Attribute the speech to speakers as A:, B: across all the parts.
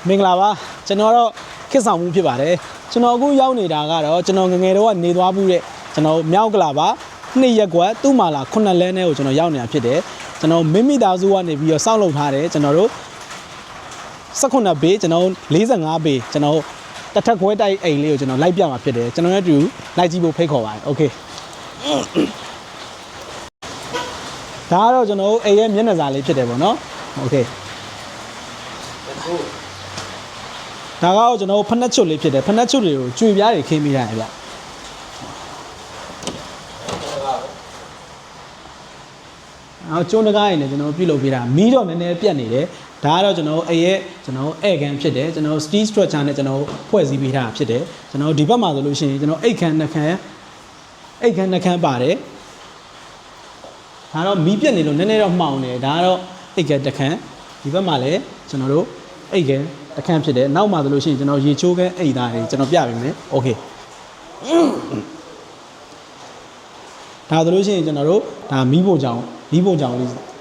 A: မင်္ဂလာပါကျွန်တော်တော့ခစ်ဆောင်မှုဖြစ်ပါတယ်ကျွန်တော်အခုရောက်နေတာကတော့ကျွန်တော်ငငယ်တော့ကနေသွားဘူးတဲ့ကျွန်တော်မြောက်ကလာပါ2ရက်ကွက်သူ့မာလာ9လမ်းထဲကိုကျွန်တော်ရောက်နေတာဖြစ်တယ်ကျွန်တော်မိမိသားစုကနေပြီးတော့စောင့်လုပ်ထားတယ်ကျွန်တော်တို့18ဘေးကျွန်တော်45ဘေးကျွန်တော်တထက်ခွဲတိုက်အိမ်လေးကိုကျွန်တော်လိုက်ပြမှာဖြစ်တယ်ကျွန်တော်ရဲ့တူလိုက်ကြည့်ဖို့ဖိတ်ခေါ်ပါတယ်โอเคဒါကတော့ကျွန်တော်အိမ်ရဲ့မျက်နှာစာလေးဖြစ်တယ်ပေါ့နော်โอเคဒါကတော့ကျွန်တော်ဖက်နှက်ချွတ်လေးဖြစ်တယ်ဖက်နှက်ချွတ်တွေကိုကျွေပြားတွေခင်းမိတာဗျကျုံးတကားရည်နဲ့ကျွန်တော်ပြုတ်လုပ်ပေးတာမီးတော့နည်းနည်းပြတ်နေတယ်ဒါကတော့ကျွန်တော်အဲ့ရဲ့ကျွန်တော်ဧကန်ဖြစ်တယ်ကျွန်တော် steel structure နဲ့ကျွန်တော်ဖွဲ့စည်းပေးထားတာဖြစ်တယ်ကျွန်တော်ဒီဘက်မှာဆိုလို့ရှိရင်ကျွန်တော်အိတ်ခမ်းနှခမ်းပါတယ်ဒါတော့မီးပြတ်နေလို့နည်းနည်းတော့မှောင်နေဒါကတော့အိတ်ခမ်းတစ်ခမ်းဒီဘက်မှာလည်းကျွန်တော်တို့အိတ်ခမ်းတစ်ခမ်းဖြစ်တယ်နောက်မှာဆိုလို့ရှိရင်ကျွန်တော်ရေချိုးခမ်းအိတ်သားတွေကျွန်တော်ပြပေးမယ်โอเคဒါဆိုလို့ရှိရင်ကျွန်တော်တို့ဒါမီးပုံကြောင်လေး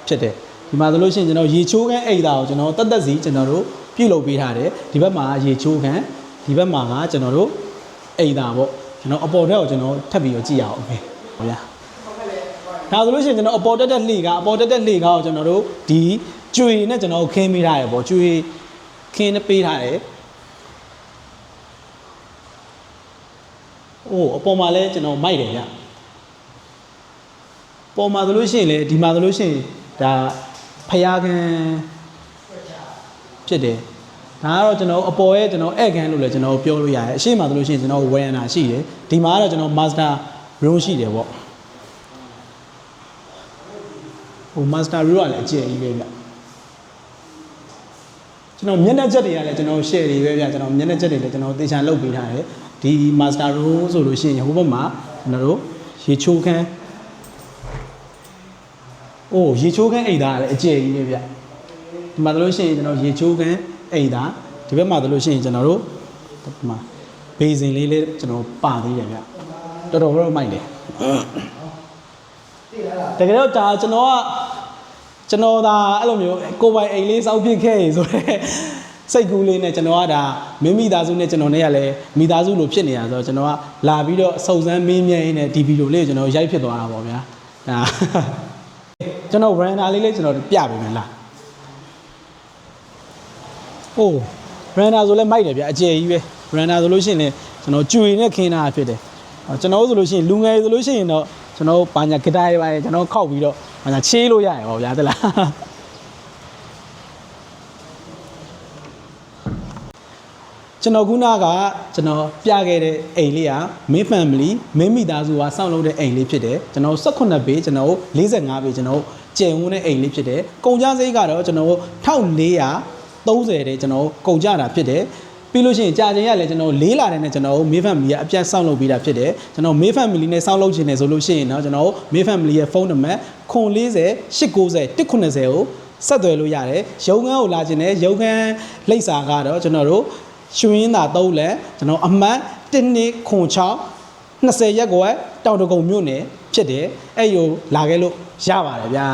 A: ဖြစ်တယ်ဒီမှာဆိုလို့ရှိရင်ကျွန်တော်ရေချိုးခမ်းအိတ်သားကိုကျွန်တော်တက်စီကျွန်တော်တို့ပြုတ်လုပ်ပေးထားတယ်ဒီဘက်မှာရေချိုးခမ်းဒီဘက်မှာကကျွန်တော်တို့အိတ်သားပေါ့ကျွန်တော်အပေါ်ထက်ကိုကျွန်တော်ထပ်ပြီးတော့ကြည့်ရအောင်โอเคဟုတ်ဗျာဒါဆိုလို့ရှိရင်ကျွန်တော်အပေါ်တက်လှေကားကိုကျွန်တော်တို့ဒီကျွေနဲ့ကျွန်တော်ခင်းပေးထားရပေါ့ကျွေခင်းနဲ့ပေးထားတယ်အိုးအပေါ်မှာလည်းကျွန်တော်မိုက်တယ်ဗျပေါ်မှာဆိုလို့ရှိရင်လေဒီမှာဆိုလို့ရှိရင်ဒါဖျားခံဖြစ်တယ်ဒါကတော့ကျွန်တော်အပေါ်ရဲ့ကျွန်တော်ဧကန်လို့လည်းကျွန်တော်ပြောလို့ရတယ်အရှိမဆိုလို့ရှိရင်ကျွန်တော်ဝယ်ရနာရှိတယ်ဒီမှာကတော့ကျွန်တော် master room ရှိတယ်ပေါ့ဟို master room ကလည်းအကျယ်ကြီးပဲဗျကျွန်တော်မျက်နှာချက်တွေကလည်းကျွန်တော် share တွေပဲဗျကျွန်တော်မျက်နှာချက်တွေလည်းကျွန်တော်သေချာလုပ်ပေးထားတယ်ဒီ master room ဆိုလို့ရှိရင်ဟိုဘက်မှာကျွန်တော်တို့ရေချိုးခမ်းအိုးရေချိုးခမ်းအိတ်သားလည်းအကျယ်ကြီးပဲဗျဒီမှာဆိုလို့ရှိရင်ကျွန်တော်ရေချိုးခမ်းအိတ်သားဒီဘက်မှာဆိုလို့ရှိရင်ကျွန်တော်တို့ဒီမှာဘေးစင်လေးလည်းကျွန်တော်ပါသေးတယ်ဗျတော်တော်မိုက်တယ်တကယ်တော့ဒါကျွန်တော်ဒါအဲ့လိုမျိုးကိုပိုင်အိမ်လေးစောက်ပြစ်ခဲ့ရဆိုတော့စိတ်ကူးလေးနဲ့ကျွန်တော်ကဒါမိသားစုနဲ့ကျွန်တော်နဲ့ကလည်းမိသားစုလိုဖြစ်နေတာဆိုတော့ကျွန်တော်ကလာပြီးတော့စုံစမ်းမင်းမြဲရင်းနဲ့ဒီဗီဒီယိုလေးကိုကျွန်တော်ရိုက်ဖြစ်သွားတာပေါ့ဗျာဒါကျွန်တော် veranda လေးကျွန်တော်ပြပေးမယ်လားโอ้ veranda ဆိုလဲမိုက်တယ်ဗျာအကျယ်ကြီးပဲ veranda ဆိုလို့ရှိရင်လည်းကျွန်တော်ကျွေနဲ့ခင်းတာဖြစ်တယ်ကျွန်တော်ဆိုလို့ရှိရင်လူငယ်ဆိုလို့ရှိရင်တော့ကျွန်တော်ဘာညာဂတားရပါတယ်ကျွန်တော်ခောက်ပြီးတော့ဘာညာချေးလို့ရတယ်ပေါ့ဗျာသလားကျွန်တော်ခုနကကျွန်တော်ပြခဲ့တဲ့အိမ်လေးကမင်း family မင်းမိသားစုကစောင့်လုပ်တဲ့အိမ်လေးဖြစ်တယ်ကျွန်တော်18ဘေးကျွန်တော်45ဘေးကျွန်တော်ကျယ်ဝန်းတဲ့အိမ်လေးဖြစ်တယ်ကုန်ကြစိတ်ကတော့ကျွန်တော်1430တဲ့ကျွန်တော်ကုန်ကြတာဖြစ်တယ်ပြီးလို့ရှိရင်ကြာချိန်ရလဲကျွန်တော်4လာတဲ့နဲ့ကျွန်တော်မေး family ကအပြတ်စောင့်လုပ်ပေးတာဖြစ်တယ်ကျွန်တော်မေး family နဲ့စောင့်လုပ်ခြင်းနဲ့ဆိုလို့ရှိရင်တော့ကျွန်တော်မေး family ရဲ့ဖုန်းနံပါတ်040 890 190ကိုဆက်သွယ်လို့ရတယ်ရုံခန်းကိုလာခြင်းနဲ့ရုံခန်းလိပ်စာကတော့ကျွန်တော်တို့ရွှင်းသာ3လမ်းကျွန်တော်အမှတ်1206 20ရက်ကွယ်တောင်တကုံမြို့နယ်ဖြစ်တယ်အဲ့လိုလာခဲ့လို့ရပါတယ်ဗျာ